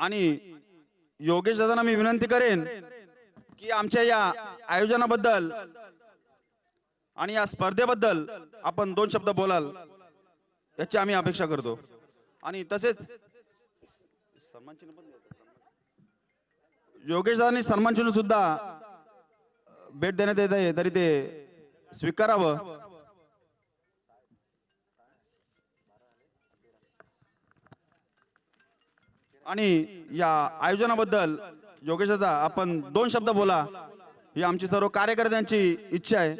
आणि योगेश दादांना मी विनंती करेन की आमच्या या आयोजनाबद्दल आणि या स्पर्धेबद्दल आपण 2 शब्द बोलाल याची आम्ही अपेक्षा करतो. आणि तसेच योगेश दादांनी सन्मान चिन्ह सुद्धा भेट देण्यात येत आहे, तरी ते स्वीकारावं. आणि या आयोजनाबद्दल योगेश दादा आपण 2 शब्द बोला, ही आमची सर्व कार्यकर्त्यांची इच्छा आहे.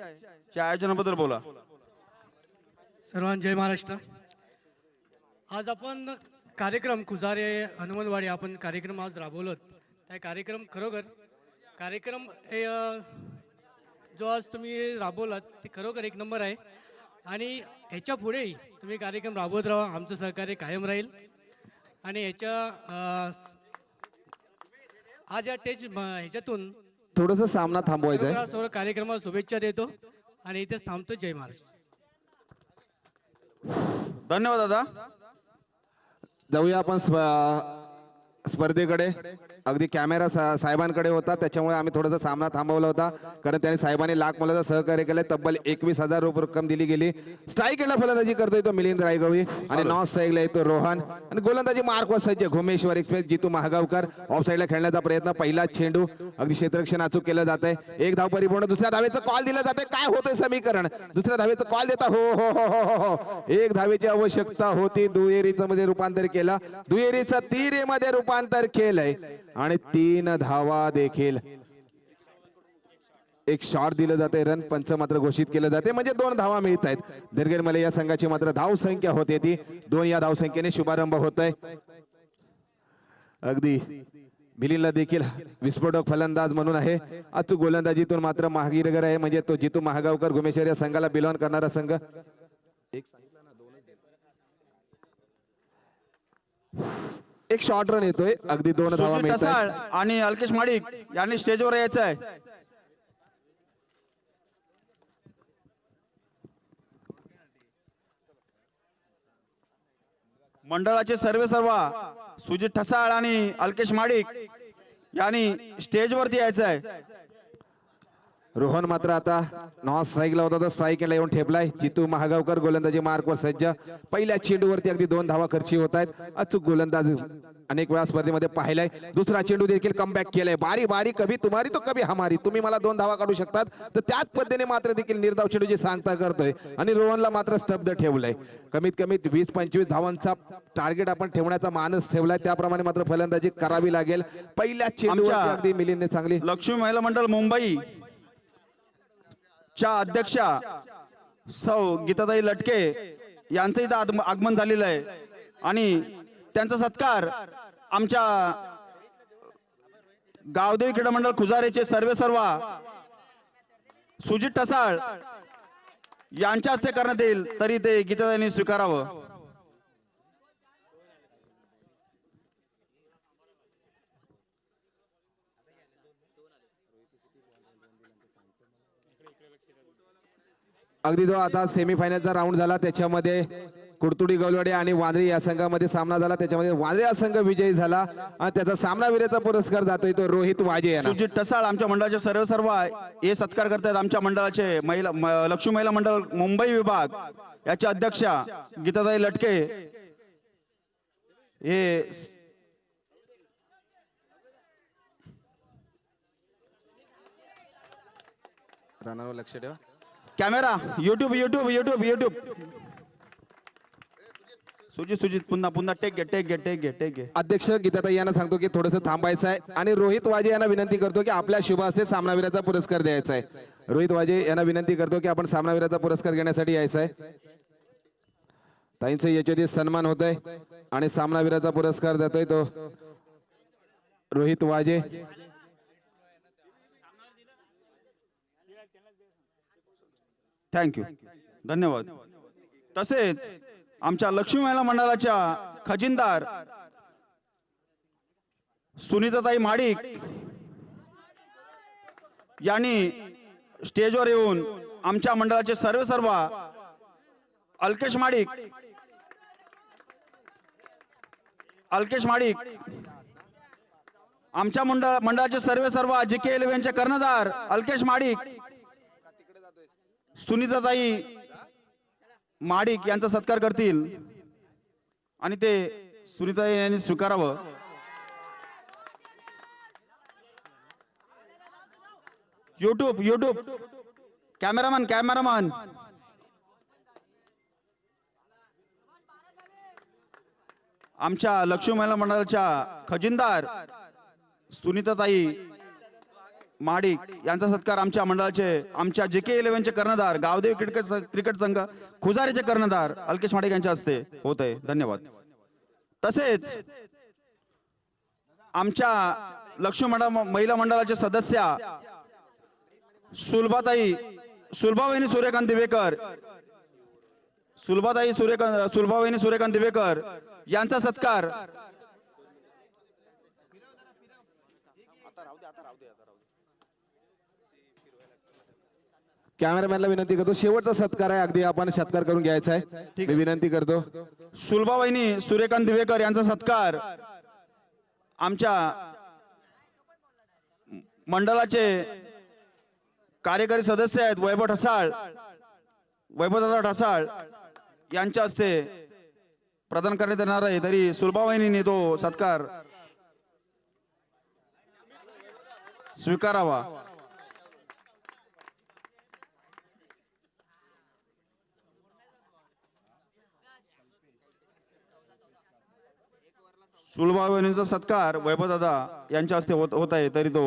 या आयोजनाबद्दल बोला. सर्वांना जय महाराष्ट्र. आज आपण कार्यक्रम कुजारे हनुमानवाडी आपण कार्यक्रम आज राबवलो. त्या कार्यक्रम खरोखर कार्यक्रम जो आज तुम्ही राबवलात ते खरोखर एक नंबर आहे. आणि ह्याच्या पुढेही तुम्ही कार्यक्रम राबवत राहा, आमचं सहकार्य कायम राहील. आणि आज या ह्याच्यातून थोडंसं सामना थांबवायचा आहे. सर्व कार्यक्रमाला शुभेच्छा देतो आणि इथेच थांबतो. जय महाराष्ट्र. धन्यवाद दादा. जाऊया आपण स्पर्धेकडे. अगदी कॅमेरा साहेबांकडे होता, त्याच्यामुळे आम्ही थोडासा सामना थांबवला होता, कारण त्यांनी साहेबांनी लाख मोलाचं सहकार्य केलं. तब्बल 21,000 रुपये रक्कम दिली गेली. स्ट्राईकला फलंदाजी करतोय तो मिलिंद रायगवळी आणि नॉन स्ट्राईकला येतो रोहन. आणि गोलंदाजी मार्कवर सज्ज घुमेश्वर एक्सप्रेस जितू महागावकर. ऑफ साईडला खेळण्याचा प्रयत्न, पहिला चेंडू अगदी क्षेत्ररक्षण अचूक केलं जात आहे. एक धाव परिपूर्ण. दुसऱ्या धावेचं कॉल दिलं जाते. काय होतंय समीकरण? दुसऱ्या धावेचं कॉल देता. हो हो हो हो हो एक धावेची आवश्यकता होती. दुहेरीचं मध्ये रूपांतर केलं, दुहेरीचं तिरेमध्ये रूपांतर केलंय आणि 3 धावा देखील. एक शॉट दिलं जाते, रन पंच मात्र घोषित केलं जाते, म्हणजे 2 धावा मिळत आहेत. दर्गेरमले या संघाची मात्र धाव संख्या होते ती 2. या धाव संख्येने शुभारंभ होत आहे. अगदी मिलिंदला देखील विस्फोटक फलंदाज म्हणून आहे. अचूक गोलंदाजीतून मात्र महागीरगर आहे, म्हणजे तो जितू महागावकर घुमेश्वर या संघाला बिलॉन करणारा संघ. एक शॉर्ट रन येतोय. अगदी 2 धावा मिळतात. आणि अल्केश माडिक यांनी स्टेजवर यायचं आहे. मंडळाचे सर्व सुजित ठसाळ आणि अल्केश माडिक यांनी स्टेजवरती यायचं आहे. रोहन मात्र आता नॉन स्ट्राईकला होता, तर स्ट्राईकला येऊन ठेपलाय. जितू महागावकर गोलंदाजी मार्कवर सज्ज. पहिल्या चेंडूवरती अगदी 2 धावा खर्ची होत आहेत. अचूक गोलंदाज अनेक वेळा स्पर्धेमध्ये पाहिलाय. दुसरा चेंडू देखील कमबॅक केलाय. बारी बारी कभी तुम्हारी तो कभी हमारी. तुम्ही मला 2 धावा काढू शकतात, तर त्याच पद्धतीने मात्र देखील निर्धाव चेंडूची सांगता करतोय आणि रोहनला मात्र स्तब्ध ठेवलंय. कमीत कमी 20-25 धावांचा टार्गेट आपण ठेवण्याचा मानस ठेवलाय, त्याप्रमाणे मात्र फलंदाजी करावी लागेल. पहिल्या चेंडूवरती अगदी मिलिंदने चांगली. लक्ष्मी महिला मंडळ मुंबई च्या अध्यक्षा सौ गीताताई लटके यांचं इथं आगमन झालेलं आहे आणि त्यांचा सत्कार आमच्या गावदेवी क्रीडा मंडळ खुजारेचे सर्वेसर्वा सुजित ठसाळ यांच्या हस्ते करण्यात येईल, तरी ते गीताताईंनी स्वीकारावं. अगदी जो आता सेमीफायनलचा राऊंड झाला, त्याच्यामध्ये कुडतुडी गवलवाडी आणि वांद्रे या संघामध्ये सामना झाला. त्याच्यामध्ये वांद्रे हा संघ विजयी झाला आणि त्याचा सामनावीराचा पुरस्कार जातोय तो रोहित वाजे यांना. सुजित ठसाळ आमच्या मंडळाचे सर्वेसर्वा हे सत्कार करतात. आमच्या मंडळाचे लक्ष्मी महिला मंडळ मुंबई विभाग याच्या अध्यक्षा गीताताई लटके हे रानावर लक्ष ठेवा. Camera YouTube YouTube YouTube YouTube. Sujit पुन्हा टेक घे. अध्यक्ष गीताताई यांना सांगतो की थोडंसं थांबायचं आहे आणि रोहित वाजे यांना विनंती करतो की आपल्या शुभ हस्ते सामनावीराचा पुरस्कार द्यायचा आहे. रोहित वाजे यांना विनंती करतो की आपण सामनावीराचा पुरस्कार घेण्यासाठी यायचं आहे. ताईंचा याच्यामध्ये सन्मान होत आहे आणि सामनावीराचा पुरस्कार देतोय तो रोहित वाजे. थँक्यू, धन्यवाद. तसेच आमच्या लक्ष्मी महिला मंडळाच्या खजिनदार सुनीताताई माडिक यांनी स्टेजवर येऊन आमच्या मंडळाचे सर्वेसर्वा अल्केश माडिक आमच्या मंडळाचे सर्व JK11 कर्णधार अल्केश माडिक, सुनीताताई माडिक यांचा सत्कार करतील आणि ते सुनीताताई यांनी स्वीकारावं. युट्यूब कॅमेरामन आमच्या लक्ष्मी महिला मंडळाच्या खजिनदार सुनीताताई माडिक यांचा सत्कार आमच्या मंडळाचे आमच्या JK11 कर्णधार गावदेव क्रिकेट संघ खुजारीचे कर्णधार अल्केश माडिक यांच्या हस्ते होत आहे. धन्यवाद. तसेच आमच्या लक्ष्मी महिला मंडळाचे सदस्य सुलभावहिनी सूर्यकांत दिवेकर, सुलभावहिनी सूर्यकांत दिवेकर यांचा सत्कार कॅमेरामॅनला विनंती करतो, शेवटचा सत्कार आहे, अगदी आपण सत्कार करून घ्यायचा आहे. मी विनंती करतो. सुलभावहिनी सूर्यकांत दिवेकर यांचा सत्कार आमच्या मंडळाचे कार्यकारी सदस्य आहेत वैभवदादा ठसाळ यांच्या हस्ते प्रदान करण्यात येणार आहे. तरी सुलभावहिनीने तो सत्कार स्वीकारावा. सुलभावहिनीचा सत्कार वैभवदादा यांच्या हस्ते होत आहे. तरी तो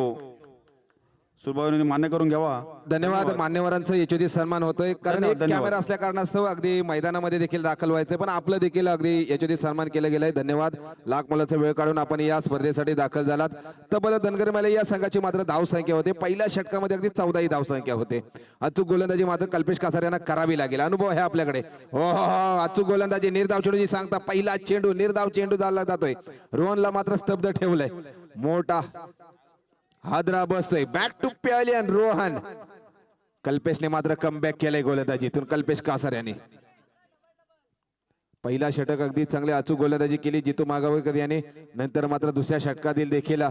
सुलभावहिनीने मान्य करून घ्यावा. धन्यवाद. मान्यवरांचा यशोचित सन्मान होतोय, कारण एक धन्यवाद. कॅमेरा असल्या कारणास्तव अगदी मैदानामध्ये देखील दाखल व्हायचं, पण आपलं देखील अगदी यशोचित सन्मान केलं गेलंय. धन्यवाद. लाख मोलाचा वेळ काढून आपण या स्पर्धेसाठी दाखल झालात. तब्बल धनगर माले या संघाची मात्र धावसंख्या होते पहिल्या षटकामध्ये अगदी 14 धावसंख्या होते. अचूक गोलंदाजी मात्र कल्पेश कासार यांना करावी लागेल. अनुभव आहे आपल्याकडे. हो, अचूक गोलंदाजी, निर्धाव चेंडूची सांगता पहिला चेंडू निर्धाव चेंडू झाला जातोय. रोहनला मात्र स्तब्ध ठेवलंय. मोठा हादरा बसतोय. Back to pavilion Rohan. कल्पेशने मात्र कमबॅक केलंय गोलंदाजीतून. कल्पेश कासार यांनी पहिला षटक अगदी चांगले अचूक गोलंदाजी केली जितू मागावकर यांनी. नंतर मात्र दुसऱ्या षटकातील देखील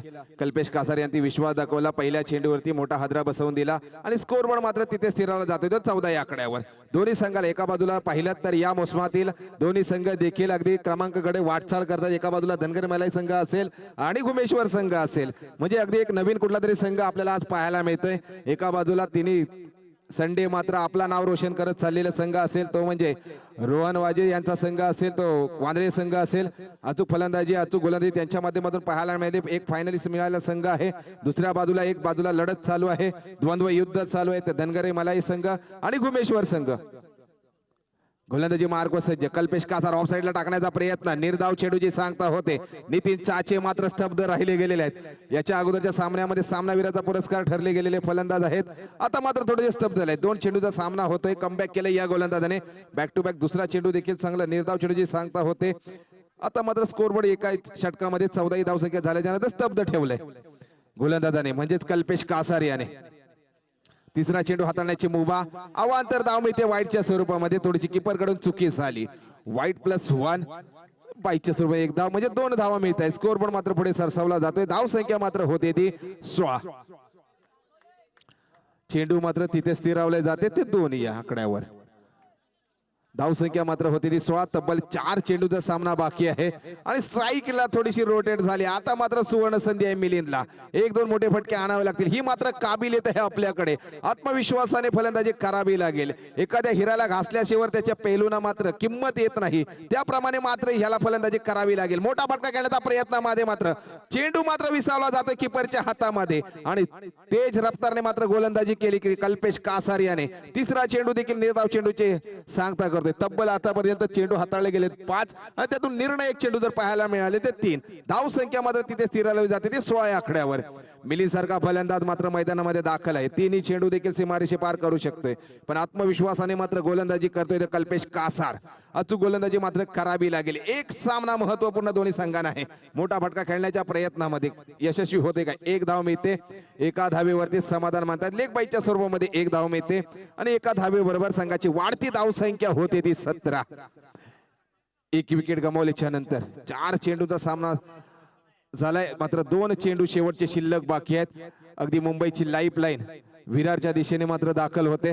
कल्पेश कासार यांनी विश्वास दाखवला. पहिल्या चेंडूवरती मोठा हादरा बसवून दिला आणि स्कोर बोर्ड मात्र तिथे स्थिरावला जातोय तो 14 या आकड्यावर. दोन्ही संघाला एका बाजूला पाहिलं तर या मोसमातील दोन्ही संघ देखील अगदी क्रमांकाकडे वाटचाल करतात. एका बाजूला धनगर मलाई संघ असेल आणि घुमेश्वर संघ असेल, म्हणजे अगदी एक नवीन कुठला तरी संघ आपल्याला आज पाहायला मिळतोय. एका बाजूला तिन्ही संडे मात्र आपला नाव रोशन करत चाललेला संघ असेल तो म्हणजे रोहन वाजे यांचा संघ असेल, तो वांद्रे संघ असेल. अचूक फलंदाजी अचूक गोलंदाजी त्यांच्या माध्यमातून पाहायला मिळते. एक फायनलिस्ट मिळालेला संघ आहे. दुसऱ्या बाजूला एक बाजूला लढत चालू आहे, द्वंद्व युद्ध चालू आहे. ते धनगरे मलाई संघ आणि घुमेश्वर संघ. गोलंदाजी मार्ग सज्ज. कल्पेश कासार ऑफ साईडला टाकण्याचा प्रयत्न. निर्धाव चेंडूची सांगता होते. नितीन चाचे मात्र स्तब्ध राहिले गेलेले आहेत. याच्या अगोदरच्या सामन्यामध्ये सामनावीराचा पुरस्कार ठरले गेलेले फलंदाज आहेत. आता मात्र थोडेसे स्तब्ध झाले. 2 चेंडूचा सामना होतोय. कमबॅक केलं या गोलंदाजाने. बॅक टू बॅक दुसरा चेंडू देखील चांगला निर्धाव चेंडूची सांगता होते. आता मात्र स्कोरबोर्ड एका षटकामध्ये 14 धावसंख्या झाल्याच्या नंतर स्तब्ध ठेवलंय गोलंदाजाने, म्हणजेच कल्पेश कासार याने. तिसरा चेंडू हाताळण्याची मुभा. अवांतर धाव मिळते वाईटच्या स्वरूपामध्ये. थोडीशी कीपर कडून चुकी झाली. वाईट +1 बाईटच्या स्वरूपात 1 धाव, म्हणजे 2 धावा मिळत आहे. स्कोर पण मात्र पुढे सरसावला जातोय. धाव संख्या मात्र होते ती 16. चेंडू मात्र तिथे स्थिरावले जाते ते 2 या आकड्यावर. धावसंख्या मात्र होती ती 16. तब्बल 4 चेंडूचा सामना बाकी आहे आणि स्ट्राईकला थोडीशी रोटेट झाली. आता मात्र सुवर्ण संधी आहे मिलिंदला. 1-2 मोठे फटके आणावे लागतील. ही मात्र काबिलियत आहे आपल्याकडे. आत्मविश्वासाने फलंदाजी करावी लागेल. एखाद्या हिराला घासल्याशिवाय त्याच्या पेलूना मात्र किंमत येत नाही, त्याप्रमाणे मात्र ह्याला फलंदाजी करावी लागेल. मोठा फटका खेळण्याचा प्रयत्नामध्ये मात्र चेंडू मात्र विसावला जातो कीपरच्या हातामध्ये आणि तेज रफ्तारने मात्र गोलंदाजी केली की कल्पेश कासार याने. तिसरा चेंडू देखील निर्धाव चेंडूचे सांगता करतो. तब्बल आतापर्यंत चेंडू हाताळले गेले 5 आणि त्यातून निर्णायक चेंडू जर पाहायला मिळाले ते 3. धाव संख्या मात्र तिथे स्थिरावली जाते ते 16 या आकड्यावर. मिलिंद सारखा फलंदाज मात्र मैदानामध्ये दाखल आहे. 3ही चेंडू देखील सीमारेषे पार करू शकतोय, पण आत्मविश्वासाने मात्र गोलंदाजी करतोय ते कल्पेश कासार. अचूक गोलंदाजी मात्र करावी लागेल. एक सामना महत्वपूर्ण दोन्ही संघांना आहे. मोठा फटका खेळण्याच्या प्रयत्नामध्ये यशस्वी होते का? 1 धाव मिळते. एका धावेवरती समाधान मानतात. लेग बाईच्या स्वरूपामध्ये 1 धाव मिळते आणि एका धावेबरोबर संघाची वाढती धाव संख्या होते ती 17. 1 विकेट गमावल्याच्या नंतर 4 चेंडूचा सामना झालाय, मात्र 2 चेंडू शेवटचे शिल्लक बाकी आहेत. अगदी मुंबईची लाईफ लाईन विरारच्या दिशेने मात्र दाखल होते.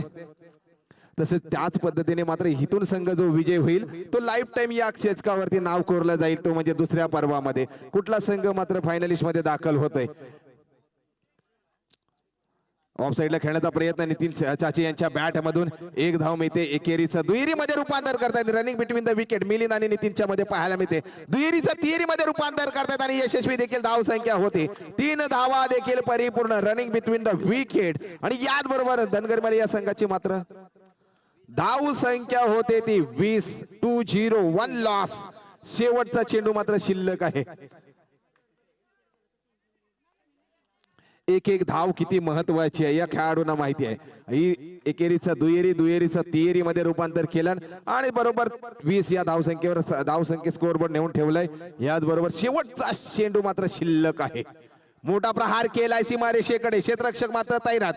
तसेच त्याच पद्धतीने मात्र इथून संघ जो विजय होईल तो लाईफ टाइम या क्षेचकावरती नाव कोरलं जाईल, तो म्हणजे दुसऱ्या पर्वामध्ये कुठला संघ मात्र फायनलिस्ट मध्ये दाखल होतोय. ऑफ साइडला खेळण्याचा प्रयत्न नितीन चाची यांच्या बॅट मधून एक धाव मिळते. एकेरीचं दुहेरी मध्ये रूपांतर करतायत. Running between the wicket Milind आणि नितीनच्या मध्ये पाहायला मिळते. दुहेरीचं तिहेरी मध्ये रूपांतर करतायत आणि यशस्वी देखील धाव संख्या होते. 3 धावा देखील परिपूर्ण रनिंग बिटवीन द विकेट. आणि याच बरोबर धनगरमाली या संघाची मात्र धाव संख्या होते ती 20. 1 लॉस. शेवटचा चेंडू मात्र शिल्लक आहे. एक धाव किती महत्वाची आहे या खेळाडूंना माहिती आहे. ही एकेरीचं दुहेरी, दुहेरीचं तिहेरी मध्ये रूपांतर केलं आणि बरोबर 20 या धावसंख्येवर धावसंख्ये स्कोअरबोर्ड नेऊन ठेवलाय. याच बरोबर शेवटचा चेंडू मात्र शिल्लक आहे. मोठा प्रहार केलाय सीमारेषेकडे. क्षेत्ररक्षक मात्र तैनात.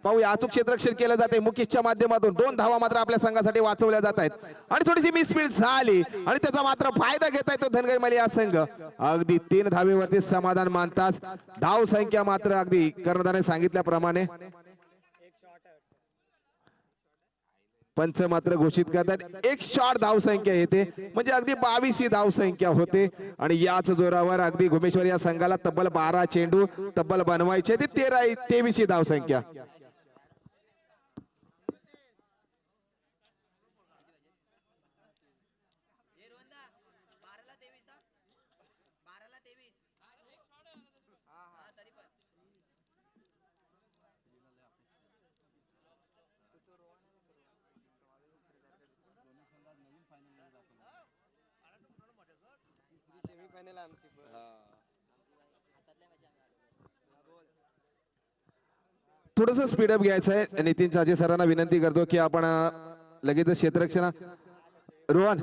पाहूया अचूक क्षेत्ररक्षण केलं जाते मुकेशच्या माध्यमातून. 2 धावा मात्र आपल्या संघासाठी वाचवल्या जात आहेत आणि थोडीशी मिसफील्ड झाली आणि त्याचा मात्र फायदा घेता येतो धनगरमाली हा संघ. अगदी 3 धावेवरती समाधान मानताच धाव संख्या मात्र अगदी कर्णधाराने सांगितल्याप्रमाणे पंच मात्र घोषित करतात. एक शॉट धाव संख्या येते म्हणजे अगदी 22 ही धाव संख्या होते. आणि याच जोरावर अगदी घुमेश्वर या संघाला तब्बल 12 चेंडू तब्बल बनवायचे ते 23 ही धाव संख्या. थोडस स्पीडअप घ्यायचं आहे. नितीन चाचे सरांना विनंती करतो की आपण लगेच क्षेत्ररक्षणा रोहन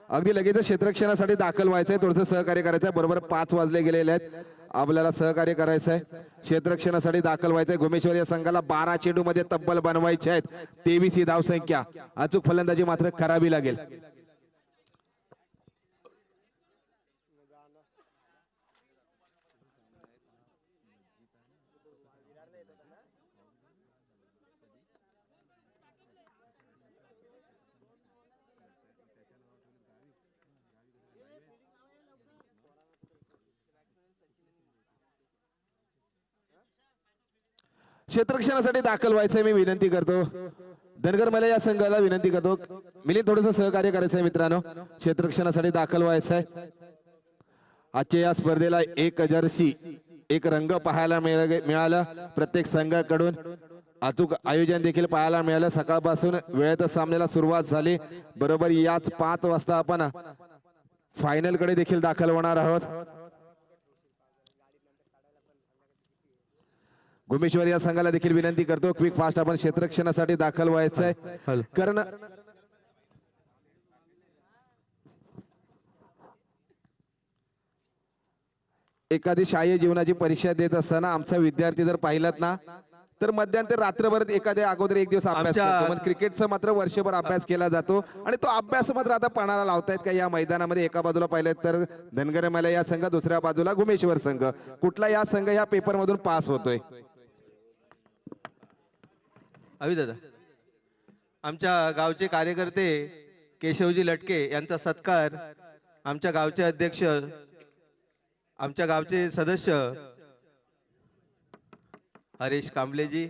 अगदी लगेच क्षेत्ररक्षणासाठी दाखल व्हायचंय. थोडंसं सहकार्य करायचंय. बरोबर 5 वाजले गेलेले आहेत. आपल्याला सहकार्य करायचंय. क्षेत्ररक्षणासाठी दाखल व्हायचंय. घुमेश्वर या संघाला 12 चेंडू मध्ये तब्बल बनवायचे आहेत. 23 ही धाव संख्या. अचूक फलंदाजी मात्र करावी लागेल. क्षेत्ररक्षणासाठी दाखल व्हायचंय. मी विनंती करतो धनगरमाली या संघाला विनंती करतो मिलिंद थोडंसं सहकार्य करायचंय मित्रांनो. क्षेत्ररक्षणासाठी दाखल व्हायचंय. आजच्या या स्पर्धेला एक जर्सी एक रंग पाहायला मिळाला प्रत्येक संघाकडून. अचूक आयोजन देखील पाहायला मिळालं. सकाळपासून वेळेतच सामन्याला सुरुवात झाली. बरोबर याच 5 वाजता आपण फायनल कडे देखील दाखल होणार आहोत. घुमेश्वर या संघाला देखील विनंती करतो क्विक फास्ट आपण क्षेत्ररक्षणासाठी दाखल व्हायचंय. कारण एखादी शालेय जीवनाची परीक्षा देत असताना आमचा विद्यार्थी जर पाहिलात ना तर मध्यांतर रात्रभर एखाद्या अगोदर एक दिवस अभ्यास करतो. पण क्रिकेटचा मात्र वर्षभर अभ्यास केला जातो आणि तो अभ्यास मात्र आता पणाला लावतायत का या मैदानामध्ये. एका बाजूला पाहिलं तर धनगरमाला या संघ, दुसऱ्या बाजूला घुमेश्वर संघ. कुठला या संघ या पेपर मधून पास होतोय. अभि दादा आमच्या गावचे कार्यकर्ते केशवजी लटके यांचा सत्कार आमच्या गावचे अध्यक्ष आमच्या गावचे सदस्य हरीश कांबलेजी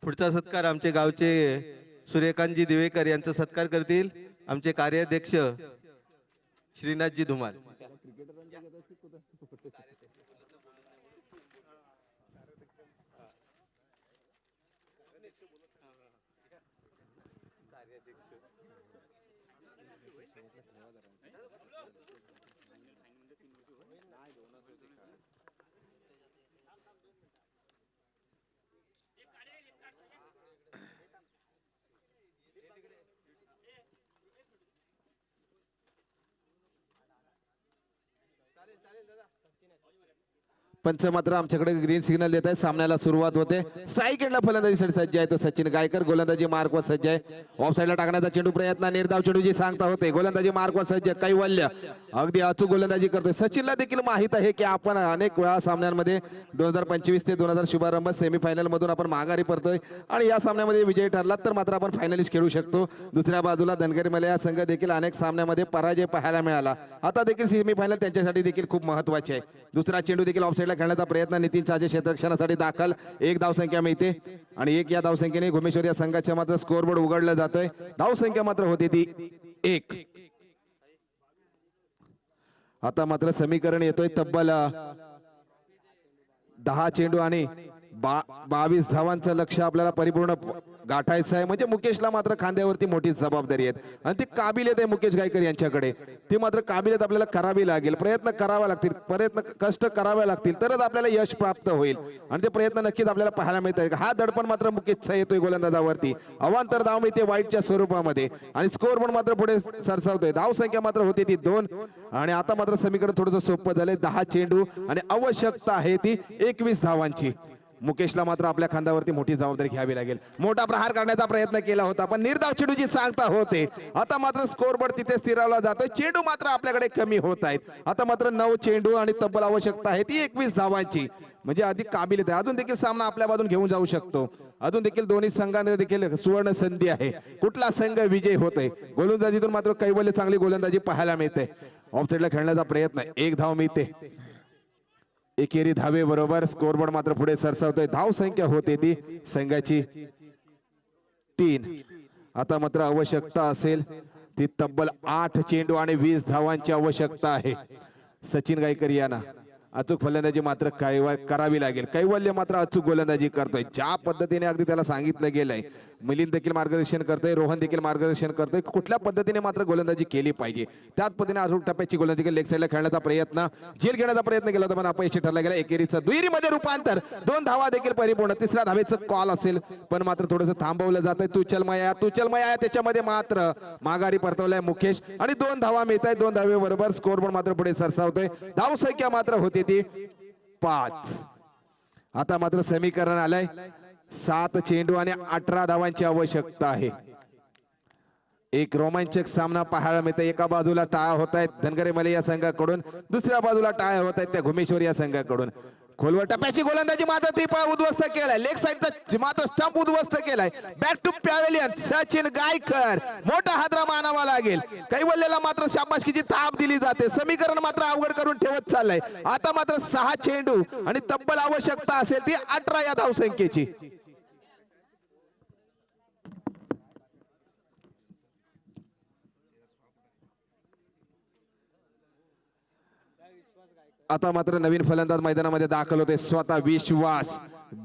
पुढचा सत्कार आमचे गावचे सूर्यकांतजी दिवेकर यांचा सत्कार करतील आमचे कार्याध्यक्ष श्रीनाथजी धुमाल. पंच मात्र आमच्याकडे ग्रीन सिग्नल देत आहे. सामन्याला सुरुवात होते. स्ट्राईक एंडला फलंदाजीसाठी सज्ज आहे तो सचिन गायकर. गोलंदाजी मार्कवर सज्ज आहे. ऑफ साईडला टाकण्याचा चेंडू प्रयत्न, निर्धाव चेंडूची सांगता होते. गोलंदाजी मार्कवर सज्ज, कैवल्य अगदी अचूक गोलंदाजी करतोय. सचिनला देखील माहित आहे की आपण अनेक वेळा सामन्यांमध्ये 2025 ते 2000 शुभारंभ सेमीफायनल मधून आपण माघारी पडतोय आणि या सामन्यामध्ये विजयी ठरला तर मात्र आपण फायनलिस्ट खेळू शकतो. दुसऱ्या बाजूला धनगरी मलया संघ देखील अनेक सामन्यामध्ये पराजय पाहायला मिळाला. आता देखील सेमीफायनल त्यांच्यासाठी देखील खूप महत्वाचे आहे. दुसरा चेंडू देखील ऑफ साईडला खेळण्याचा प्रयत्न, नितीन चाचे क्षेत्ररक्षणासाठी दाखल. एक धावसंख्या मिळते आणि एक या धावसंख्येने घुमेश्वर या संघाच्या मात्र स्कोअरबोर्ड उघडला जातोय. धावसंख्या मात्र होती ती 1. आता मात्र समीकरण येतोय तब्बल 10 चेंडू आणि 22 धावांचं लक्ष आपल्याला परिपूर्ण गाठायचं आहे. म्हणजे मुकेशला मात्र खांद्यावरती मोठी जबाबदारी आहे आणि ती काबिलियत आहे मुकेश गायकर यांच्याकडे. ती मात्र काबिलियत आपल्याला करावी लागेल, प्रयत्न करावा लागतील, कष्ट करावे लागतील तरच आपल्याला यश प्राप्त होईल आणि ते प्रयत्न नक्कीच आपल्याला पाहायला मिळत आहे. हा दडपण मात्र मुकेशचा येतोय गोलंदाजावरती. अवांतर धाव मिळते वाईटच्या स्वरूपामध्ये आणि स्कोअर पण मात्र पुढे सरसावतोय. धावसंख्या मात्र होती ती 2 आणि आता मात्र समीकरण थोडंसं सोपं झालंय. 10 चेंडू आणि आवश्यकता आहे ती 21 धावांची. मुकेशला मात्र आपल्या खांद्यावरती मोठी जबाबदारी घ्यावी लागेल. मोठा प्रहार करण्याचा प्रयत्न केला होता पण निर्धाव चेंडूची सांगता होते. आता मात्र स्कोअरबोर्ड तिथे स्थिरावला जातोय. चेंडू मात्र आपल्याकडे कमी होत आहेत. आता मात्र 9 चेंडू आणि तब्बल आवश्यकता आहे ती 21 धावांची. म्हणजे अधिक काबिलियत आहे. अजून देखील सामना आपल्या बाजून घेऊन जाऊ शकतो. अजून देखील दोन्ही संघांना देखील सुवर्ण संधी आहे. कुठला संघ विजय होतोय. गोलंदाजीतून मात्र कैवल्य चांगली गोलंदाजी पाहायला मिळते. ऑफ साईडला खेळण्याचा प्रयत्न, 1 धाव मिळते. एकेरी धावे बरोबर स्कोअरबोर्ड मात्र पुढे सरसावतोय. धाव संख्या होते ती संघाची 3. आता मात्र आवश्यकता असेल ती तब्बल 8 चेंडू आणि 20 धावांची आवश्यकता आहे. सचिन गायकर यांना अचूक फलंदाजी मात्र करावी लागेल. कैवल्य मात्र अचूक गोलंदाजी करतोय. ज्या पद्धतीने अगदी त्याला सांगितलं गेलंय. मिलिंद देखील मार्गदर्शन करतोय, रोहन देखील मार्गदर्शन करतोय कुठल्या पद्धतीने मात्र गोलंदाजी केली पाहिजे. त्याच पद्धतीने अचूक टप्प्याची गोलंदाजी लेग साईडला खेळण्याचा प्रयत्न, झेल घेण्याचा प्रयत्न केला होता पण अपयशी ठरला गेला. एकेरीचं दुहेरीमध्ये रूपांतर, 2 धावा देखील परिपूर्ण. तिसऱ्या धावेचं कॉल असेल पण मात्र थोडंसं थांबवलं जातंय. तुचलमया त्याच्यामध्ये मात्र माघारी परतवलाय मुकेश आणि 2 धावा मिळत आहेत. 2 धावे बरोबर स्कोअरबोर्ड मात्र पुढे सरसावतोय. धाव संख्या मात्र होती ती 5. आता मात्र समीकरण आलंय 7 चेंडू आणि 18 धावांची आवश्यकता आहे. एक रोमांचक सामना पाहायला मिळतोय. एका बाजूला टाळ्या होत आहेत धनगरी मलया संघाकडून, दुसऱ्या बाजूला टाळ्या होत आहेत त्या घुमेश्वर या संघाकडून. खोलवर टप्प्याची गोलंदाजी मात्र त्रिफळा उद्ध्वस्त केलाय. लेग साईडचा मात्र स्टंप उद्ध्वस्त केलाय. Back to pavilion Sachin Gaikar. मोठा हादरा मानावा लागेल. कैवल्यला मात्र शाबासकीची थाप दिली जाते. समीकरण मात्र अवघड करून ठेवत चाललंय. आता मात्र 6 चेंडू आणि तब्बल आवश्यकता असेल ती 18 या धावसंख्येची. आता मात्र नवीन फलंदाज मैदानामध्ये दाखल होते. स्वतः विश्वास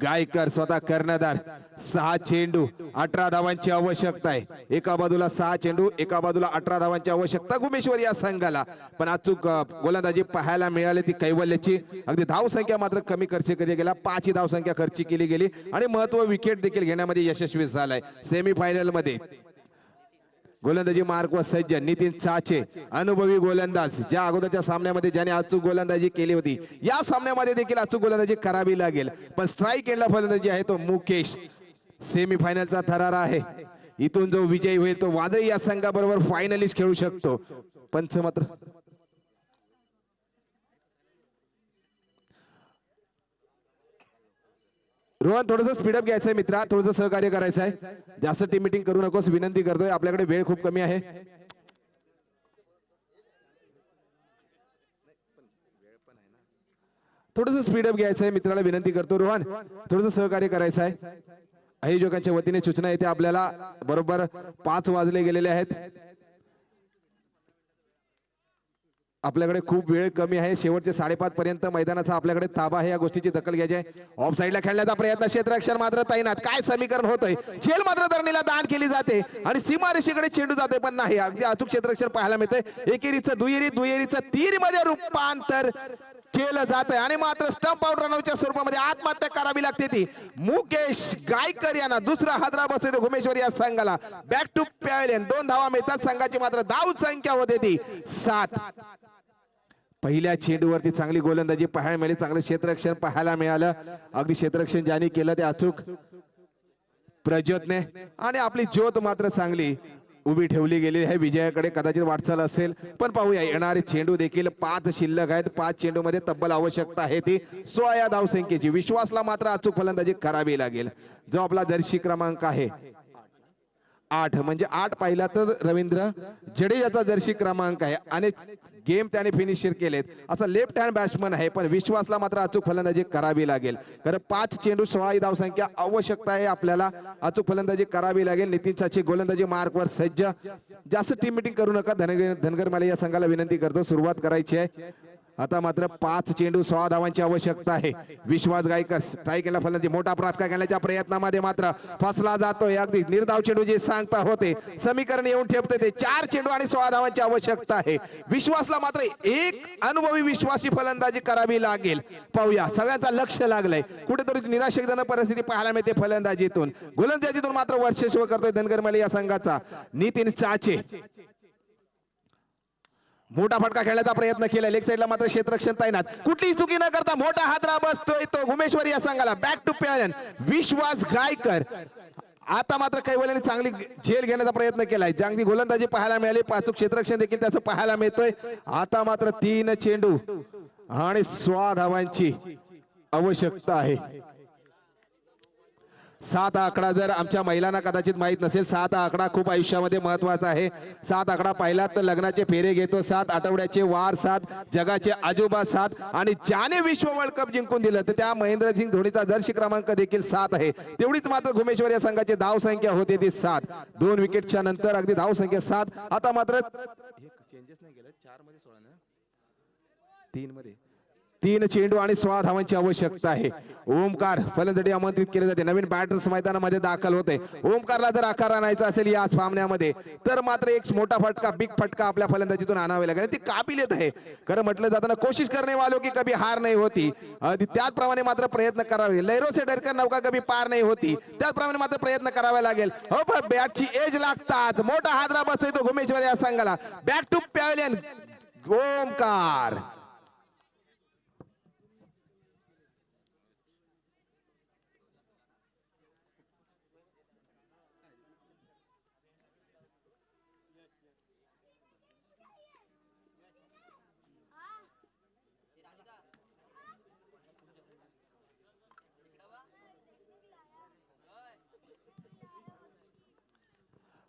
गायकर, स्वतः कर्णधार. 6 चेंडू 18 धावांची आवश्यकता आहे. एका बाजूला 6 चेंडू, एका बाजूला 18 धावांची आवश्यकता घुमेश्वर या संघाला. पण अचूक गोलंदाजी पाहायला मिळाली ती कैवल्यची. अगदी धावसंख्या मात्र कमी खर्च केली गेला. 5 ही धावसंख्या खर्च केली गेली आणि महत्व विकेट देखील घेण्यामध्ये यशस्वी झालाय. सेमीफायनल मध्ये गोलंदाजी मार्क व सज्ज नितीन चाचे, अनुभवी गोलंदाज. ज्या अगोदरच्या सामन्यामध्ये ज्याने अचूक गोलंदाजी केली होती या सामन्यामध्ये देखील अचूक गोलंदाजी करावी लागेल. पण स्ट्राईक एंडला फलंदाजी आहे तो मुकेश. सेमीफायनलचा थरार आहे. इथून जो विजयी होईल तो वादळी या संघाबरोबर फायनलिस्ट खेळू शकतो. पंच मात्र रोहन थोडंसं स्पीडअप घ्यायचंय मित्रा, थोडंसं सहकार्य करायचं आहे. जास्त टीम मीटिंग करू नकोस विनंती करतोय. आपल्याकडे वेळ खूप कमी आहे. थोडंसं स्पीडअप घ्यायचंय मित्राला विनंती करतो. रोहन थोडंसं सहकार्य करायचं आहे. आयोजकांच्या वतीने सूचना येते आपल्याला. बरोबर 5 वाजले गेलेले आहेत. आपल्याकडे खूप वेळ कमी आहे. शेवटचे 5:30 पर्यंत मैदानाचा आपल्याकडे ताबा आहे. या गोष्टीची दखल घ्यायची आहे. ऑफ साईडला खेळण्याचा प्रयत्न, क्षेत्ररक्षण मात्र तैनात. काय समीकरण होतंय, झेल मात्र धरणीला दान केली जाते आणि सीमारेषेकडे चेंडू जाते, पण नाही, अगदी अचूक क्षेत्ररक्षण पाहायला मिळतंय. एकेरीचं दुहेरी, दुहेरीचं तिहेरीमध्ये रूपांतर केलं जात आहे आणि मात्र स्टंप आउट रनआउटच्या स्वरूपामध्ये आत्महत्या करावी लागते. ती मुकेश गायकर यांना दुसरा हादरा बसते तो घुमेश्वरी या संघाला. बॅक टू पॅव्हलियन, 2 धावा मिळतात. संघाची मात्र धाव संख्या होते ती 7. पहिल्या चेंडूवरती चांगली गोलंदाजी पाहायला मिळाली, चांगलं क्षेत्ररक्षण पाहायला मिळालं. अगदी क्षेत्ररक्षण ज्याने केलं ते अचूक प्रज्योतने आणि आपली ज्योत मात्र चांगली उभी ठेवली गेली आहे. विजयाकडे कदाचित वाटचाल असेल, पण पाहूया येणारे चेंडू देखील 5 शिल्लक आहेत. 5 चेंडू मध्ये तब्बल आवश्यकता आहे ती 16 या धावसंख्येची. विश्वासला मात्र अचूक फलंदाजी करावी लागेल. जो आपला जर्सी क्रमांक आहे 8, म्हणजे 8 पाहिला तर रवींद्र जडेजाचा जर्सी क्रमांक आहे आणि गेम त्याने फिनिशर केलेत. असा लेफ्ट हँड बॅट्समन आहे, पण विश्वासला मात्र अचूक फलंदाजी करावी लागेल. कारण 5 चेंडू 16 ही धावसंख्या आवश्यकता आहे. आपल्याला अचूक फलंदाजी करावी लागेल. नितीन चाची गोलंदाजी मार्कवर सज्ज. जास्त टीम मिटिंग करू नका. धनगर माले या संघाला विनंती करतो, सुरुवात करायची आहे. आता मात्र 5 चेंडू 16 धावांची आवश्यकता आहे. विश्वास गायकर स्ट्राईकला फलंदाजी, मोठा फटका घेण्याच्या प्रयत्नामध्ये मात्र फसला जातोय. अगदी निर्धाव चेंडू जे सांगता होते, समीकरण येऊन ठेवते ते 4 चेंडू आणि 16 धावांची आवश्यकता आहे. विश्वासला मात्र एक अनुभवी विश्वासी फलंदाजी करावी लागेल. पाहूया, सगळ्यांचा लक्ष लागलंय. कुठेतरी निराशजनक परिस्थिती पाहायला मिळते फलंदाजीतून. गोलंदाजीतून मात्र वर्चस्व करतोय धनगर माले या संघाचा नितीन चाचे. मोठा फटका खेळण्याचा प्रयत्न केला, लेग साईडला मात्र क्षेत्ररक्षण तैनात. कुठलीही चुकी न करता मोठा हादरा बसतोय तो घुमेश्वरी या संघाला. बॅक टू पॅव्हलियन, विश्वास गायकर. आता मात्र कैवल्याने चांगली झेल घेण्याचा प्रयत्न केलाय. चांगली गोलंदाजी पाहायला मिळाली, अचूक क्षेत्ररक्षण देखील त्याचं पाहायला मिळतोय. आता मात्र 3 चेंडू आणि 16 धावांची आवश्यकता आहे. 7 हा आकडा जर आमच्या महिलांना कदाचित माहित नसेल, 7 हा आकडा खूप आयुष्यामध्ये महत्वाचा आहे. 7 आकडा पाहिला तर लग्नाचे फेरे घेतो 7, आठवड्याचे वार 7, जगाचे आजोबा 7 आणि ज्याने विश्व वर्ल्ड कप जिंकून दिलं तर त्या महेंद्रसिंग धोनीचा जर्सी क्रमांक देखील 7 आहे. तेवढीच मात्र घुमेश्वर या संघाची धाव संख्या होते ती 7. 2 विकेटच्या नंतर अगदी धाव संख्या 7. आता मात्र चेंजेस नाही केलं, 4 मध्ये 16 ना, 3 मध्ये 3 चेंडू आणि 16 धावांची आवश्यकता आहे. ओमकार फलंदाजी आमंत्रित केले जाते. नवीन बॅटर्स मैदानामध्ये दाखल होते. ओमकारला जर आकार आणायचा असेल या सामन्यामध्ये तर मात्र एक मोठा फटका, बिग फटका आपल्या फलंदाजीतून आणावे लागेल. ती काबिलियत आहे. खरं म्हटलं जाताना कोशिश करणे वालों की कभी हार नाही होती. त्याचप्रमाणे मात्र प्रयत्न करावे. लहरों से डरकर नौका कभी पार नाही होती. त्याचप्रमाणे मात्र प्रयत्न करावे लागेल. हो बॅटची एज लागतात. मोठा हादरा बसतोय तो घुमेश्वर या संघाला. Back to pavilion, Omkar.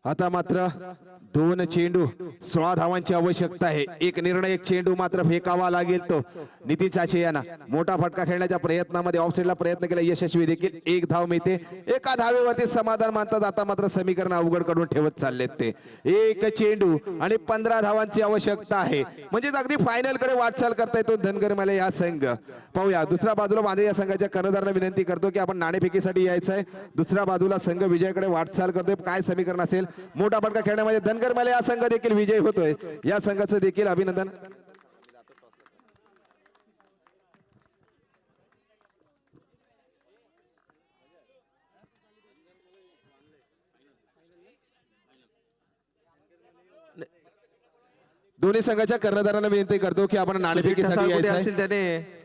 आता मात्र 2 चेंडू 16 धावांची आवश्यकता आहे. एक निर्णायक चेंडू मात्र फेकावा लागेल तो नितीन चाचे यांना. मोठा फटका खेळण्याच्या प्रयत्नामध्ये ऑफ साईडला प्रयत्न केला, यशस्वी देखील. 1 धाव मिळते. एका धावेवरती समाधान मानतात. आता मात्र समीकरण अवघड करून ठेवत चाललेत ते. 1 चेंडू आणि 15 धावांची आवश्यकता आहे. म्हणजे अगदी फायनल कडे वाटचाल करता येतो धनगर माले या संघ. पाहूया दुसऱ्या बाजूला माझ्या या संघाच्या कर्णधारांना विनंती करतो की आपण नाणेफेकीसाठी यायचं आहे. दुसऱ्या बाजूला संघ विजयाकडे वाटचाल करतोय. काय समीकरण असेल? मोठा फटका खेळण्यामध्ये धनगर माले हा संघ देखील विजयी होतोय. या संघाचं देखील अभिनंदन. दोन्ही संघाच्या कर्णधारांना विनंती करतो की आपण नाणेफेकीसाठी यायचं आहे. त्याने